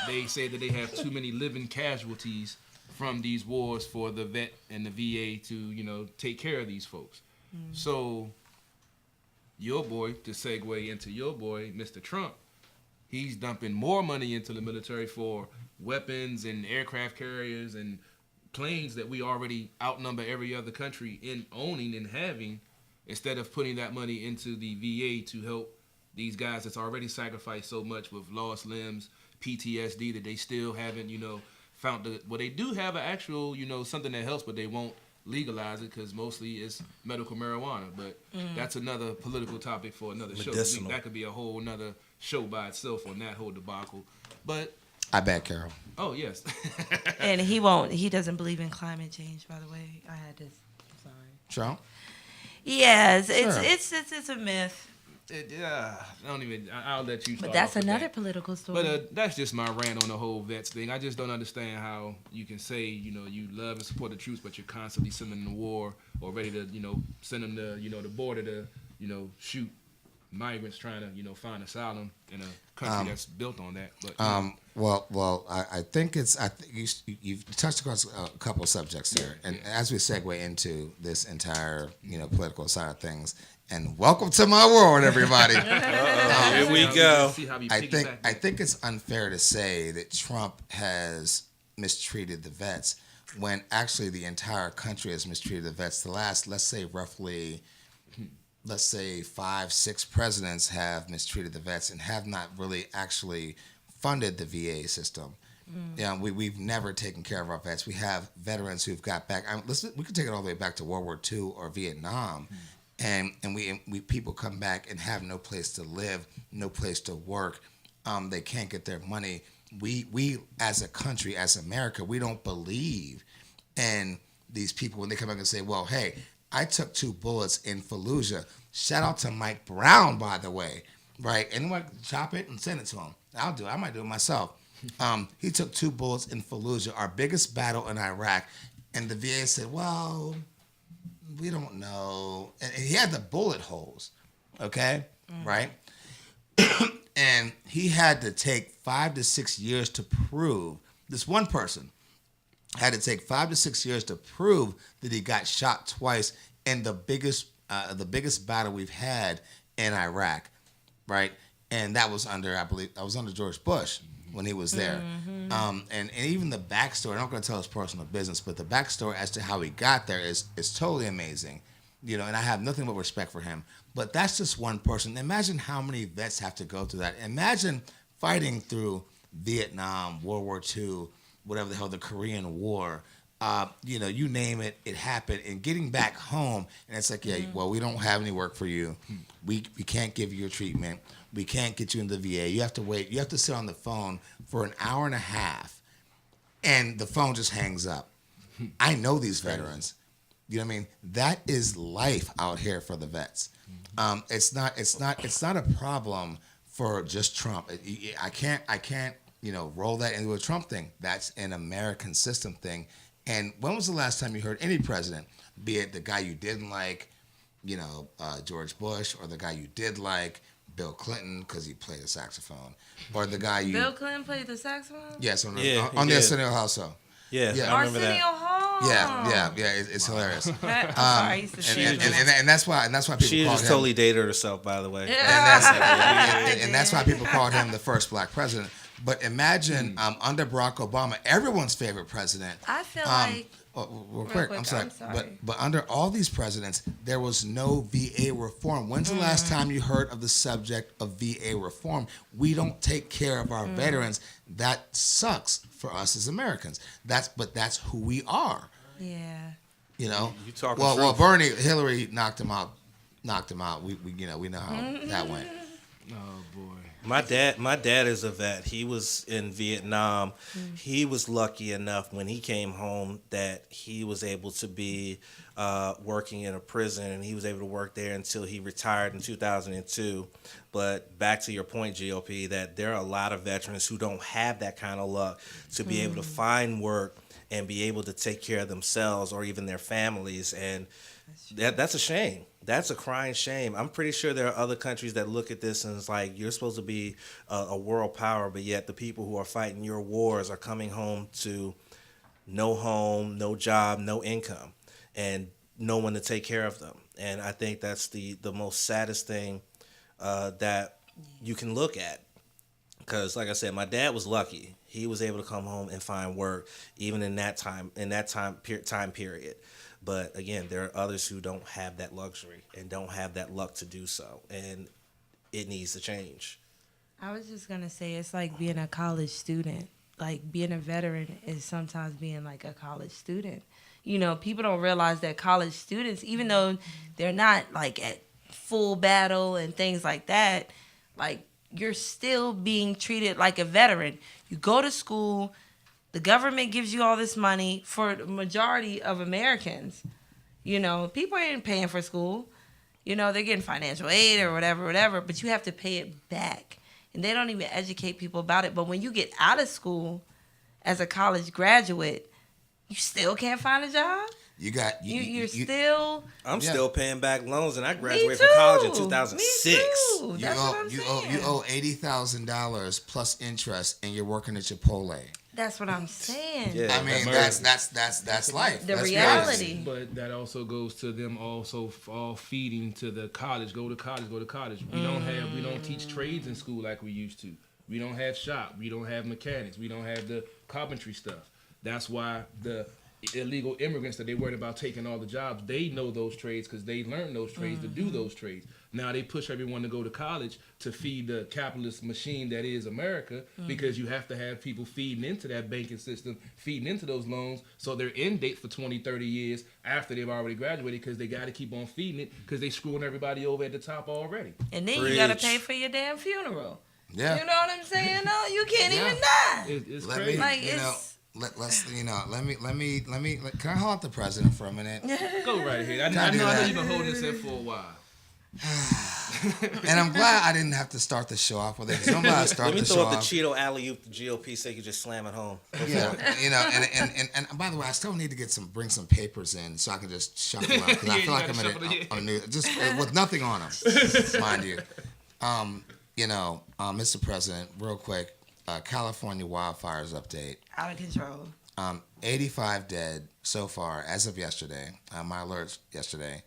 they say that they have too many living casualties from these wars for the vet and the VA to, take care of these folks. So your boy, to segue into your boy, Mr. Trump, he's dumping more money into the military for weapons and aircraft carriers and planes that we already outnumber every other country in owning and having, instead of putting that money into the VA to help these guys that's already sacrificed so much with lost limbs, PTSD, that they still haven't, found they do have an actual, something that helps, but they won't legalize it because mostly it's medical marijuana. But that's another political topic for another show. That could be a whole another show by itself on that whole debacle. But I bet, Carol. oh yes. And he doesn't believe in climate change, by the way. I had this. I'm sorry. Trump? Yes, Sure. it's a myth. I'll let you start. But that's off with another that. political story. But that's just my rant on the whole vets thing. I just don't understand how you can say, you love and support the troops, but you're constantly sending them to war or ready to, send them to, the border to, shoot migrants trying to, find asylum in a country that's built on that. But Well, I think you've touched across a couple of subjects there, and as we segue into this entire political side of things, and welcome to my world, everybody. Here we go. I think it's unfair to say that Trump has mistreated the vets when actually the entire country has mistreated the vets. The last, let's say 5-6 presidents have mistreated the vets and have not really actually funded the VA system. We've never taken care of our vets. We have veterans who've got back. We could take it all the way back to World War II or Vietnam, and we people come back and have no place to live, no place to work. They can't get their money. We as a country, as America, we don't believe in these people when they come back and say, "Well, hey, I took 2 bullets in Fallujah." Shout out to Mike Brown, by the way, right? Anyone chop it and send it to him. I'll do it. I might do it myself. He took 2 bullets in Fallujah, our biggest battle in Iraq, and the VA said, "Well, we don't know." And he had the bullet holes, okay, right? And he had to take 5 to 6 years to prove. This one person had to take 5 to 6 years to prove that he got shot twice in the biggest battle we've had in Iraq, right? And that was under George Bush when he was there. And even the backstory, I'm not going to tell his personal business, but the backstory as to how he got there is totally amazing. And I have nothing but respect for him. But that's just one person. Imagine how many vets have to go through that. Imagine fighting through Vietnam, World War II, whatever the hell, the Korean War. You name it, it happened. And getting back home, and it's like, well, we don't have any work for you. We can't give you your treatment. We can't get you in the VA. You have to wait. You have to sit on the phone for an hour and a half, and the phone just hangs up. I know these veterans. You know what I mean? That is life out here for the vets. It's not a problem for just Trump. I can't roll that into a Trump thing. That's an American system thing. And when was the last time you heard any president, be it the guy you didn't like, George Bush, or the guy you did like, Bill Clinton, because he played the saxophone, or the guy you... Bill Clinton played the saxophone? Yes, on Yeah, the he did. Arsenio Hall show. Yeah, Yeah. I remember Arsenio that. Hall. Yeah, it's hilarious. I'm sorry, I used to see it. And that's why people She called just him... totally dated herself, by the way. And that's why people called him the first black president. But imagine under Barack Obama, everyone's favorite president. I feel like... Real quick, I'm sorry. But under all these presidents, there was no VA reform. When's the last time you heard of the subject of VA reform? We don't take care of our veterans. That sucks for us as Americans. But that's who we are. Yeah. You talking Well, truth. Hillary knocked him out. We know how that went. Oh boy. My dad is a vet. He was in Vietnam. He was lucky enough when he came home that he was able to be working in a prison, and he was able to work there until he retired in 2002. But back to your point, GOP, that there are a lot of veterans who don't have that kind of luck to be able to find work and be able to take care of themselves or even their families, and that's a shame. That's a crying shame. I'm pretty sure there are other countries that look at this and it's like, you're supposed to be a world power, but yet the people who are fighting your wars are coming home to no home, no job, no income, and no one to take care of them. And I think that's the most saddest thing that you can look at. Because, like I said, my dad was lucky. He was able to come home and find work, even in that time period. But again, there are others who don't have that luxury and don't have that luck to do so, and it needs to change. I was just gonna say it's like being a college student. Like being a veteran is sometimes being like a college student. People don't realize that college students, even though they're not like at full battle and things like that, like you're still being treated like a veteran. You go to school. The government gives you all this money for the majority of Americans. People ain't paying for school. They're getting financial aid or whatever, but you have to pay it back. And they don't even educate people about it. But when you get out of school as a college graduate, you still can't find a job? You're still... I'm still paying back loans, and I Me graduated too. from college in 2006. Me too. That's what I'm saying. You owe $80,000 plus interest, and you're working at Chipotle. That's what I'm saying. Yeah. I mean, that's life. The That's reality. But that also goes to them also all feeding to the college. Go to college. We don't teach trades in school like we used to. We don't have shop. We don't have mechanics. We don't have the carpentry stuff. That's why the illegal immigrants that they worried about taking all the jobs, they know those trades because they learned those trades to do those trades. Now they push everyone to go to college to feed the capitalist machine that is America, because you have to have people feeding into that banking system, feeding into those loans, so they're in date for 20, 30 years after they've already graduated, because they got to keep on feeding it because they screwing everybody over at the top already. And then you got to pay for your damn funeral. Yeah. You know what I'm saying? No, you can't even die. It's Let crazy. me, Like, can I hold out the president for a minute? Go right ahead. Can I I do know that? you've been holding this in for a while. And I'm glad I didn't have to start the show off with it. Somebody start Let me the throw show up the off. Cheeto alley-oop, the GOP, so you can just slam it home. Yeah, and by the way, I still need to get bring some papers in so I can just shuffle out, because I Yeah, feel like you I'm gotta shuffle, on a new, just with nothing on them, mind you. Mr. President, real quick, California wildfires update. Out of control. 85 dead so far as of yesterday. My alerts yesterday,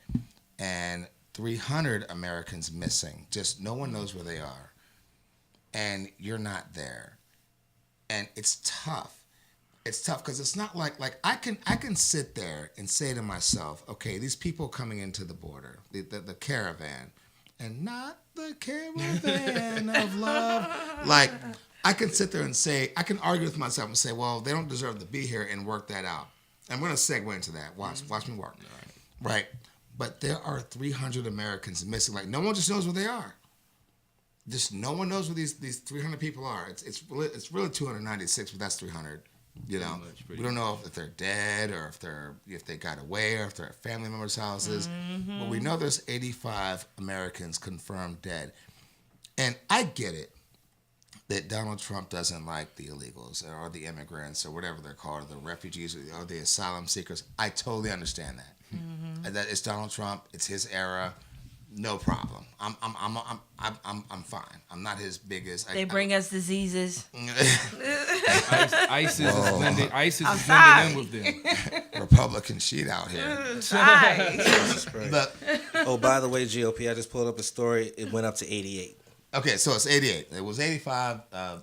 and 300 Americans missing. Just no one knows where they are, and you're not there, and it's tough. It's tough because it's not like I can sit there and say to myself, okay, these people coming into the border, the caravan, and not the caravan of love. Like, I can sit there and say, I can argue with myself and say, well, they don't deserve to be here, and work that out. I'm going to segue into that. Watch me work. Right. But there are 300 Americans missing. Like, no one just knows where they are. Just no one knows where these 300 people are. It's really 296, but that's 300. You know, we don't know if they're dead or if they got away or if they're at family members' houses. Mm-hmm. But we know there's 85 Americans confirmed dead. And I get it. that Donald Trump doesn't like the illegals or the immigrants or whatever they're called, the refugees or the asylum seekers. I totally understand that. That it's Donald Trump. It's his era. No problem. I'm fine. I'm not his biggest. They bring us diseases. ISIS is blending in with them. Republican sheet out here. Sorry. But Oh, by the way, GOP, I just pulled up a story. It went up to 88. okay, so it's 88. It was 85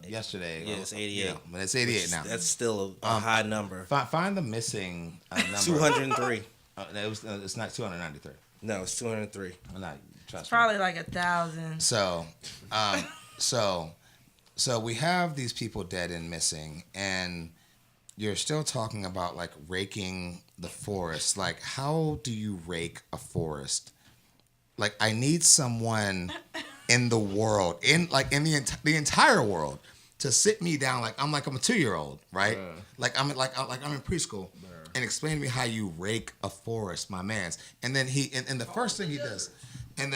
yesterday. Yeah, it's 88. Yeah, but it's 88 now. That's still a high number. Find the missing number. 203. It's not 293. No, it's 203. I'm not. Trust me. Probably like 1,000. So we have these people dead and missing, and you're still talking about like raking the forest. Like, how do you rake a forest? Like, I need someone in the world, in the entire world, to sit me down like I'm a 2-year-old, right? Like I'm in preschool, and explain to me how you rake a forest, my man's. And then and the first thing he does. And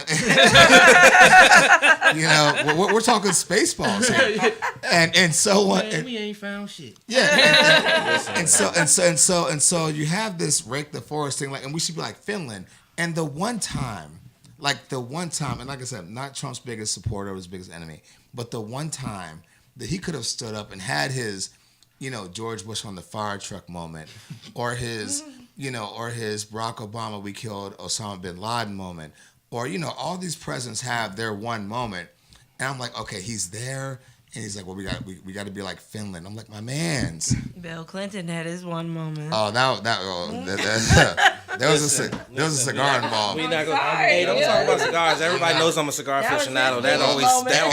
we're talking Spaceballs here, and so on. Man, we ain't found shit. Yeah, and so you have this rake the forest thing, and we should be like Finland. And the one time, and like I said, not Trump's biggest supporter or his biggest enemy, but the one time that he could have stood up and had his, George Bush on the fire truck moment, or his, or his Barack Obama, we killed Osama bin Laden moment. Or, all these presidents have their one moment. And I'm like, okay, he's there. And he's like, well, we got to be like Finland. I'm like, my man's. Bill Clinton had his one moment. Oh, there was a cigar involved. We not gonna, hey, don't talk about cigars. Everybody knows I'm a cigar aficionado. That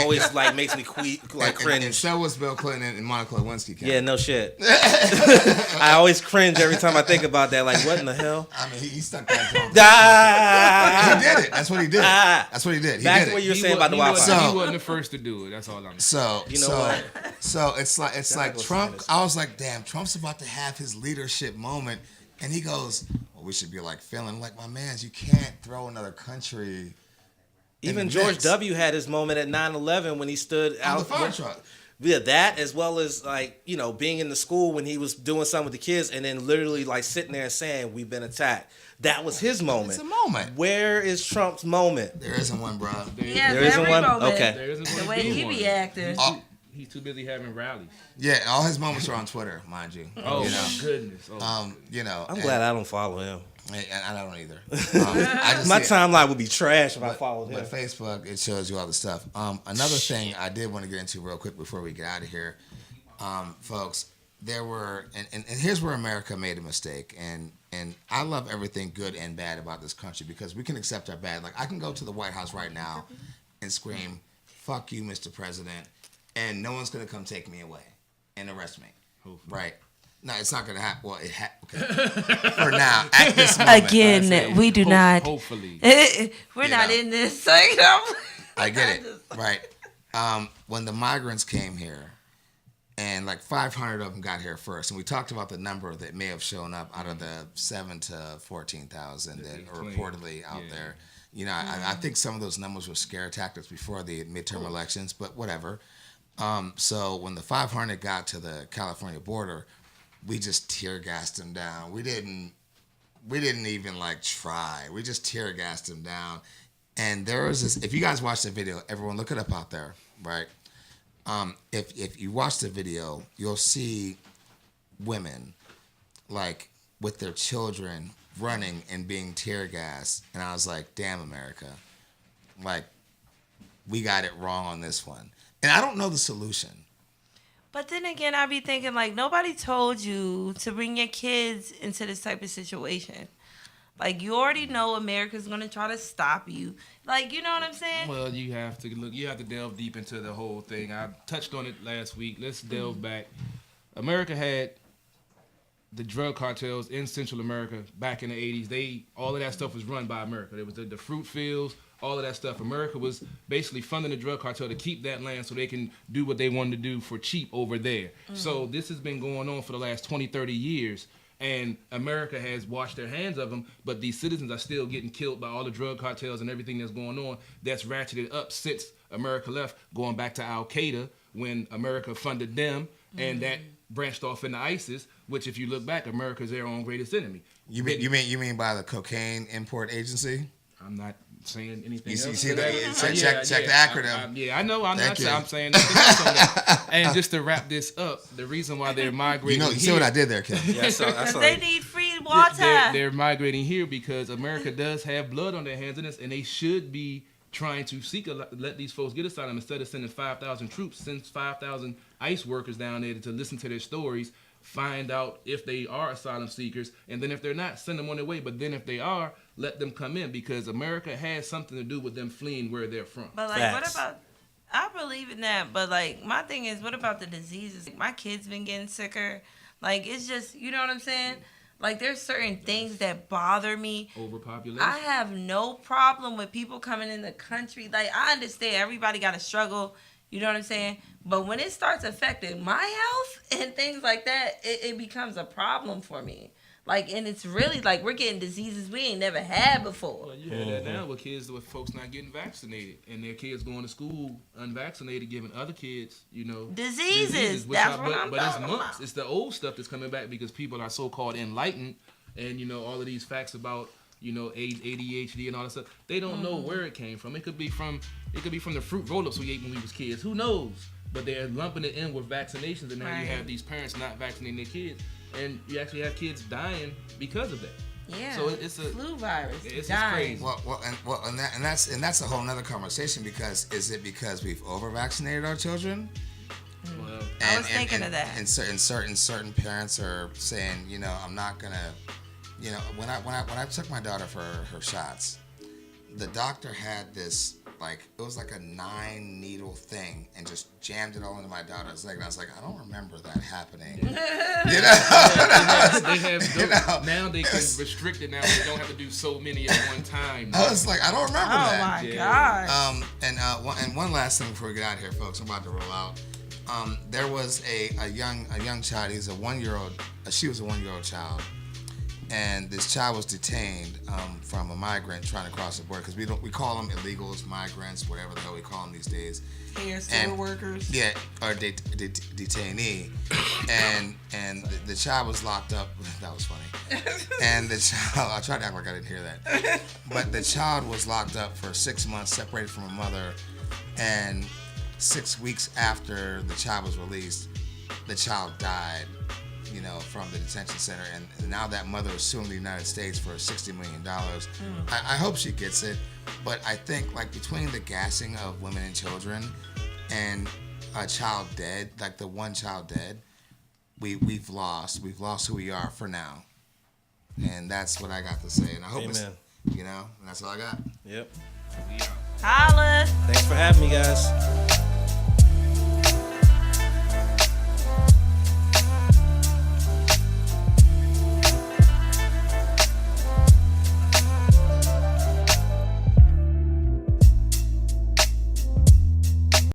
always like makes me cringe. And so was Bill Clinton and Monica Lewinsky. Yeah, no shit. I always cringe every time I think about that. Like, what in the hell? I mean, he stuck that drum. He did it. That's what he did. That's what he did. Back to what you were saying about the Wi-Fi. He wasn't the first to do it. That's all I'm saying. So it's like Trump. I was like, damn, Trump's about to have his leadership moment, and he goes, "Well, we should be like Finland." Like, my man's, you can't throw another country. Even George W. had his moment at 9/11 when he stood out the fire truck. Yeah, that as well as being in the school when he was doing something with the kids, and then literally like sitting there and saying, "We've been attacked." That was his moment. It's a moment. Where is Trump's moment? There isn't one, bro. Yeah, there isn't one. Moment. Okay. There isn't The way he be acting. He's too busy having rallies. Yeah, all his moments are on Twitter, mind you. Oh my goodness. I'm glad I don't follow him. And I don't either. My timeline would be trash if I followed him. But Facebook, it shows you all the stuff. Another thing I did want to get into real quick before we get out of here, folks. There were, and here's where America made a mistake. And I love everything good and bad about this country because we can accept our bad. Like, I can go to the White House right now and scream, "Fuck you, Mr. President," and no one's gonna come take me away and arrest me. Hopefully. Right? No, it's not gonna happen. Well, okay. For now, at this moment. Again, we do not. Hopefully, we're not in this. So, I get it. Right. When the migrants came here, and like 500 of them got here first, and we talked about the number that may have shown up out of the 7,000 to 14,000 that are reportedly out there. I think some of those numbers were scare tactics before the midterm elections, but whatever. So when the 500 got to the California border, we just tear gassed them down. We didn't even try. We just tear gassed them down. And there was this. If you guys watch the video, everyone look it up out there, right? If you watch the video, you'll see women with their children running and being tear gassed, and I was like, "Damn, America! We got it wrong on this one." And I don't know the solution. But then again, I be thinking nobody told you to bring your kids into this type of situation. You already know America's gonna try to stop you. You know what I'm saying? Well, you have to look. You have to delve deep into the whole thing. I touched on it last week. Let's delve back. America had the drug cartels in Central America back in the 80s. All of that stuff was run by America. There was the fruit fields, all of that stuff. America was basically funding the drug cartel to keep that land so they can do what they wanted to do for cheap over there. Mm-hmm. So this has been going on for the last 20, 30 years. And America has washed their hands of them, but these citizens are still getting killed by all the drug cartels and everything that's going on. That's ratcheted up since America left, going back to Al-Qaeda, when America funded them, and that branched off into ISIS, which if you look back, America's their own greatest enemy. You mean by the cocaine import agency? I'm not saying anything You else. see to that? Check the acronym. I know. I'm Thank not. you. I'm saying nothing else on that. And just to wrap this up, the reason why they're migrating. You see what I did there, Kim? Yeah, so Because they need free water. They're migrating here because America does have blood on their hands in this, and they should be trying to let these folks get asylum instead of sending 5,000 troops. Send 5,000 ICE workers down there to listen to their stories, find out if they are asylum seekers, and then if they're not, send them on their way. But then if they are, let them come in, because America has something to do with them fleeing where they're from. But like, Facts. what about? I believe in that, but like, my thing is, what about the diseases? My kids been getting sicker. Like, it's just, you know what I'm saying? Like, there's certain things that bother me. Overpopulation. I have no problem with people coming in the country. Like, I understand everybody got to struggle. You know what I'm saying? But when it starts affecting my health and things like that, it becomes a problem for me. Like, and it's really like we're getting diseases we ain't never had before. Well, you have that now with folks not getting vaccinated, and their kids going to school unvaccinated, giving other kids, Diseases. which That's what I'm but it's talking mumps. about. It's the old stuff that's coming back because people are so-called enlightened, and all of these facts about ADHD and all that stuff. They don't know where it came from. It could be from the fruit roll-ups we ate when we was kids. Who knows? But they're lumping it in with vaccinations, and now you have these parents not vaccinating their kids, and you actually have kids dying because of that. Yeah. So it's a flu virus. It's dying. crazy. And that's a whole nother conversation, because is it because we've over vaccinated our children? Well, I was thinking of that. And certain parents are saying, I'm not gonna, when I took my daughter for her shots, the doctor had this, it was like a 9-needle thing, and just jammed it all into my daughter's leg. And I was like, I don't remember that happening. they have now they can restrict it now. They don't have to do so many at one time. I was like, I don't remember that. Oh my God. And one last thing before we get out of here, folks, I'm about to roll out. There was a young child. He's a 1-year-old. She was a 1-year-old child, and this child was detained from a migrant trying to cross the border, because we call them illegals, migrants, whatever the hell we call them these days. Hair store workers. Yeah, or detainee, and the child was locked up. That was funny. And the child, I tried to act like I didn't hear that, but the child was locked up for 6 months, separated from her mother, and 6 weeks after the child was released, the child died, from the detention center, and now that mother is suing the United States for $60 million. I hope she gets it, but I think between the gassing of women and children and a child dead, the one child dead, we've lost who we are for now, and that's what I got to say. And I hope Amen. and that's all I got. Yep. Holla. Thanks for having me, guys.